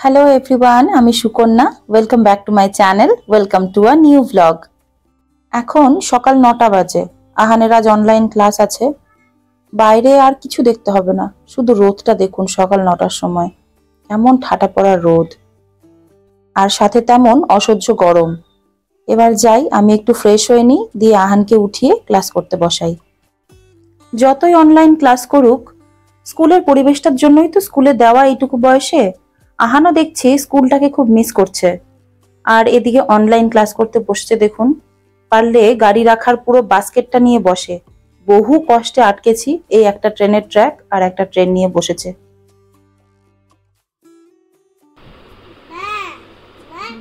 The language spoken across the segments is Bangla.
Hello everyone, আমি Sukanya. Welcome back to my channel. Welcome to a new vlog. এখন সকাল 9টা বাজে। আহানের আজ অনলাইন ক্লাস আছে। বাইরে আর কিছু দেখতে হবে না, শুধু রোদটা দেখুন। সকাল 9টার সময় কেমন ঠাটা পড়া রোদ, আর সাথে তেমন অসহ্য গরম। এবার যাই, আমি একটু ফ্রেশ হয়ে নিই, দিয়ে আহানকে উঠিয়ে ক্লাস করতে বসাই। যতই অনলাইন ক্লাস করুক, স্কুলের পরিবেশটার জন্যই তো স্কুলে দেওয়া এইটুকু বয়সে। আহানও দেখছি স্কুলটাকে খুব মিস করছে, আর এদিকে অনলাইন ক্লাস করতে বসছে দেখুন। পারলে গাড়ি রাখার পুরো বাস্কেটটা নিয়ে বসে। বহু কষ্টে আটকেছি, এই একটা ট্রেনের ট্র্যাক আর একটা ট্রেন নিয়ে বসেছে।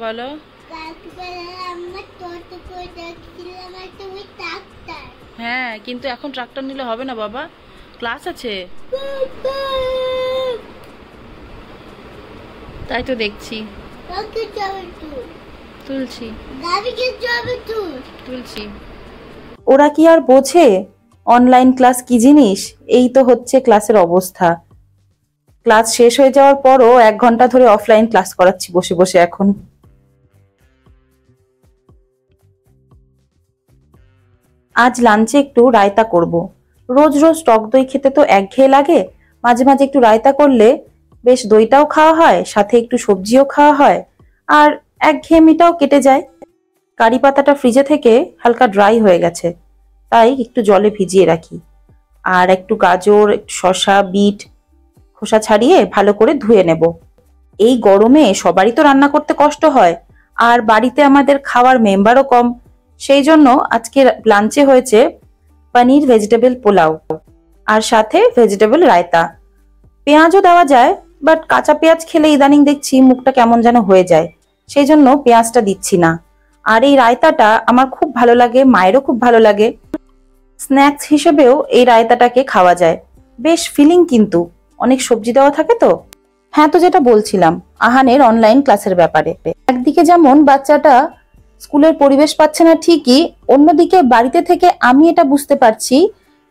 বলো। হ্যাঁ, কিন্তু এখন ট্রাক্টর নিলে হবে না বাবা, ক্লাস আছে। তাই তো দেখছি। তুলছি। ওরা কি আর বোঝে অনলাইন ক্লাস কি জিনিস? এই তো হচ্ছে ক্লাসের অবস্থা। ক্লাস শেষ হয়ে যাওয়ার পরও 1 ঘন্টা ধরে অফলাইন ক্লাস করাচ্ছি বসে বসে এখন। আজ লাঞ্চে একটু রায়তা করব। রোজ রোজ টক দই খেতে তো একঘেয়ে লাগে। মাঝে মাঝে একটু রায়তা করলে বেশ দইটাও খাওয়া হয়, সাথে একটু সবজিও খাওয়া হয়, আর একঘেয়েমিটাও কেটে যায়। কারি পাতাটা ফ্রিজে থেকে হালকা ড্রাই হয়ে গেছে, তাই একটু জলে ভিজিয়ে রাখি। আর একটু গাজর, একটু শসা, বিট খোসা ছাড়িয়ে ভালো করে ধুয়ে নেব। এই গরমে সবারই তো রান্না করতে কষ্ট হয়, আর বাড়িতে আমাদের খাওয়ার মেম্বারও কম। সেই জন্য আজকে লাঞ্চে হয়েছে পনির ভেজিটেবল পোলাও, আর সাথে ভেজিটেবল রায়তা। পেঁয়াজও দেওয়া যায়, বাট কাঁচা পেঁয়াজ খেলে ইদানিং দেখছি মুখটা কেমন যেন হয়ে যায়, সেই জন্য পেঁয়াজটা দিচ্ছি না। আর এই রায়তাটা আমার খুব ভালো লাগে, মায়েরও খুব ভালো লাগে। স্ন্যাক্স হিসেবেও এই রায়তাটাকে খাওয়া যায়, বেশ ফিলিং, কিন্তু অনেক সবজি দেওয়া থাকে তো। হ্যাঁ, তো যেটা বলছিলাম আহানের অনলাইন ক্লাসের ব্যাপারে। একদিকে যেমন বাচ্চাটা স্কুলের পরিবেশ পাচ্ছে না ঠিকই, অন্যদিকে বাড়িতে থেকে আমি এটা বুঝতে পারছি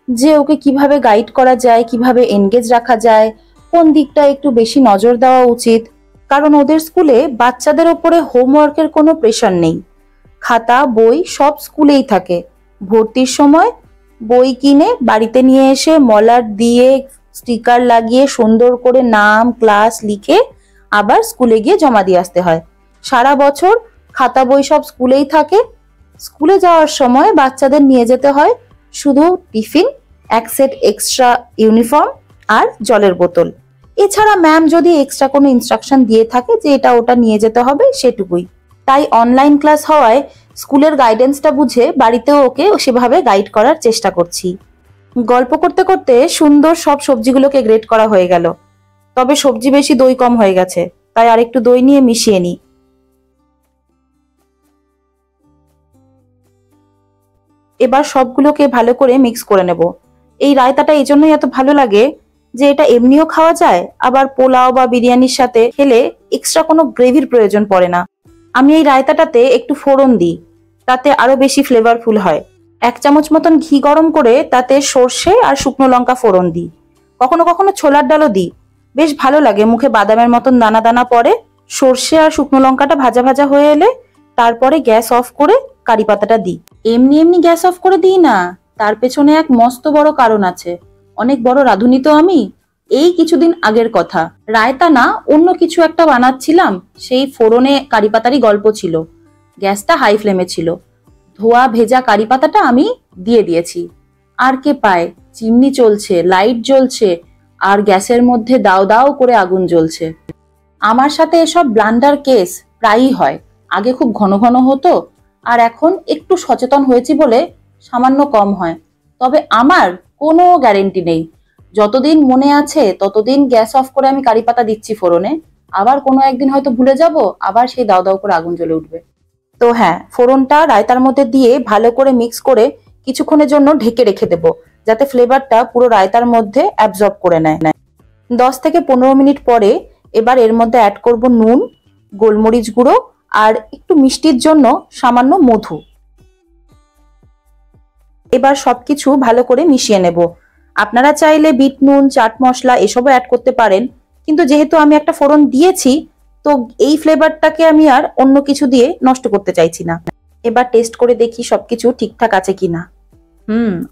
যে ওকে কিভাবে গাইড করা যায়, কিভাবে এনগেজ রাখা যায়, কোন দিকটা একটু বেশি নজর দেওয়া উচিত। কারণ ওদের স্কুলে বাচ্চাদের ওপরে হোমওয়ার্কের কোনো প্রেশার নেই। খাতা বই সব স্কুলেই থাকে। ভর্তির সময় বই কিনে বাড়িতে নিয়ে এসে মলার দিয়ে স্টিকার লাগিয়ে সুন্দর করে নাম ক্লাস লিখে আবার স্কুলে গিয়ে জমা দিয়ে আসতে হয়। সারা বছর খাতা বই সব স্কুলেই থাকে। স্কুলে যাওয়ার সময় বাচ্চাদের নিয়ে যেতে হয় শুধু টিফিন, 1 সেট এক্সট্রা ইউনিফর্ম আর জলের বোতল। এছাড়া ম্যাম যদি এক্সট্রা কোনো ইনস্ট্রাকশন দিয়ে থাকে যে এটা ওটা নিয়ে যেতে হবে, সেটুকুই। তাই অনলাইন ক্লাস হওয়ায় স্কুলের গাইডেন্সটা বুঝে বাড়িতেও ওকে সেভাবে গাইড করার চেষ্টা করছি। গল্প করতে করতে সুন্দর সব সবজিগুলোকে গ্রেট করা হয়ে গেল। তবে সবজি বেশি, দই কম হয়ে গেছে, তাই আরেকটু দই নিয়ে মিশিয়ে নিই। এবার সবগুলোকে ভালো করে মিক্স করে নেব। এই রায়তাটা এই জন্যই এত ভালো লাগে যে এটা এমনিও খাওয়া যায়, আবার পোলাও বা বিরিয়ানির সাথে খেলে এক্সট্রা কোনো গ্রেভির প্রয়োজন পড়ে না। আমি এই রায়তাটাতে একটু ফোড়ন দিই, তাতে আরো বেশি ফ্লেভারফুল হয়। 1 চামচ মতন ঘি গরম করে তাতে সর্ষে আর শুকনো লঙ্কা ফোড়ন দিই। কখনো কখনো ছোলার ডালও দিই, বেশ ভালো লাগে, মুখে বাদামের মতন দানা দানা পড়ে। সর্ষে আর শুকনো লঙ্কাটা ভাজা ভাজা হয়ে এলে তারপরে গ্যাস অফ করে কারি পাতাটা দিই। এমনি এমনি গ্যাস অফ করে দিই না, তার পেছনে এক মস্ত বড় কারণ আছে। অনেক বড় রাঁধুনি তো আমি। এই কিছুদিন আগের কথা, রায়তা না অন্য কিছু একটা বানাচ্ছিলাম, সেই ফোড়নে কারি পাতারই গল্প ছিল। গ্যাসটা হাই ফ্লেমে ছিল, ধোয়া ভেজা কারি পাতাটা আমি দিয়ে দিয়েছি। আর কে পায়, চিমনি চলছে, লাইট জ্বলছে, আর গ্যাসের মধ্যে দাও দাও করে আগুন জ্বলছে। আমার সাথে এসব ব্লান্ডার কেস প্রায়ই হয়। আগে খুব ঘন ঘন হতো, আর এখন একটু সচেতন হয়েছি বলে সামান্য কম হয়। তবে আমার কোনো গ্যারেন্টি নেই, যতদিন মনে আছে ততদিন গ্যাস অফ করে আমি কারি পাতা দিচ্ছি ফোড়নে। আবার কোনো একদিন হয়তো ভুলে যাব, আবার সেই দাও দাও করে আগুন জ্বলে উঠবে। তো হ্যাঁ, ফোড়নটা রায়তার মধ্যে দিয়ে ভালো করে মিক্স করে কিছুক্ষণের জন্য ঢেকে রেখে দেব, যাতে ফ্লেভারটা পুরো রায়তার মধ্যে অ্যাবজর্ব করে নেয়। 10 থেকে 15 মিনিট পরে এবার এর মধ্যে অ্যাড করব নুন, গোলমরিচ গুঁড়ো আর একটু মিষ্টির জন্য সামান্য মধু। এবার সবকিছু ভালো করে মিশিয়ে নেব। আপনারা চাইলে বিট নুন, চাট মশলা এসবও অ্যাড করতে পারেন, কিন্তু যেহেতু আমি একটা ফোড়ন দিয়েছি তো এই ফ্লেভারটাকে আমি আর অন্য কিছু দিয়ে নষ্ট করতে চাইছি না। এবার টেস্ট করে দেখি সবকিছু ঠিকঠাক আছে কিনা।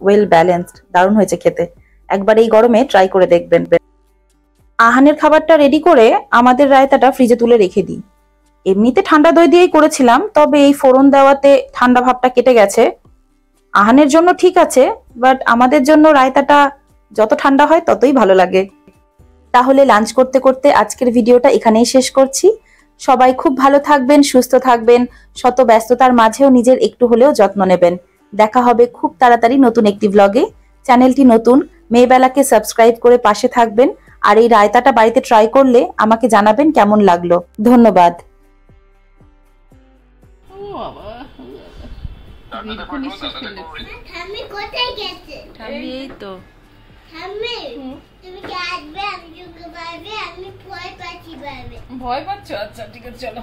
ওয়েল ব্যালেন্সড, দারুণ হয়েছে খেতে। একবার এই গরমে ট্রাই করে দেখবেন। আহানের খাবারটা রেডি করে আমাদের রায়তাটা ফ্রিজে তুলে রেখে দিই। এমনিতে ঠান্ডা দই দিয়েই করেছিলাম, তবে এই ফোড়ন দেওয়াতে ঠান্ডা ভাবটা কেটে গেছে। আহানের জন্য ঠিক আছে, বাট আমাদের জন্য রায়তাটা যত ঠান্ডা হয় ততই ভালো লাগে। তাহলে লাঞ্চ করতে করতে আজকের ভিডিওটা এখানেই শেষ করছি। সবাই খুব ভালো থাকবেন, সুস্থ থাকবেন, শত ব্যস্ততার মাঝেও নিজের একটু হলেও যত্ন নেবেন। দেখা হবে খুব তাড়াতাড়ি নতুন একটি ব্লগে। চ্যানেলটি নতুন, মেয়েবেলাকে সাবস্ক্রাইব করে পাশে থাকবেন। আর এই রায়তাটা বাড়িতে ট্রাই করলে আমাকে জানাবেন কেমন লাগলো। ধন্যবাদ। ভয় পাচ্ছ? আচ্ছা ঠিক আছে, চলো।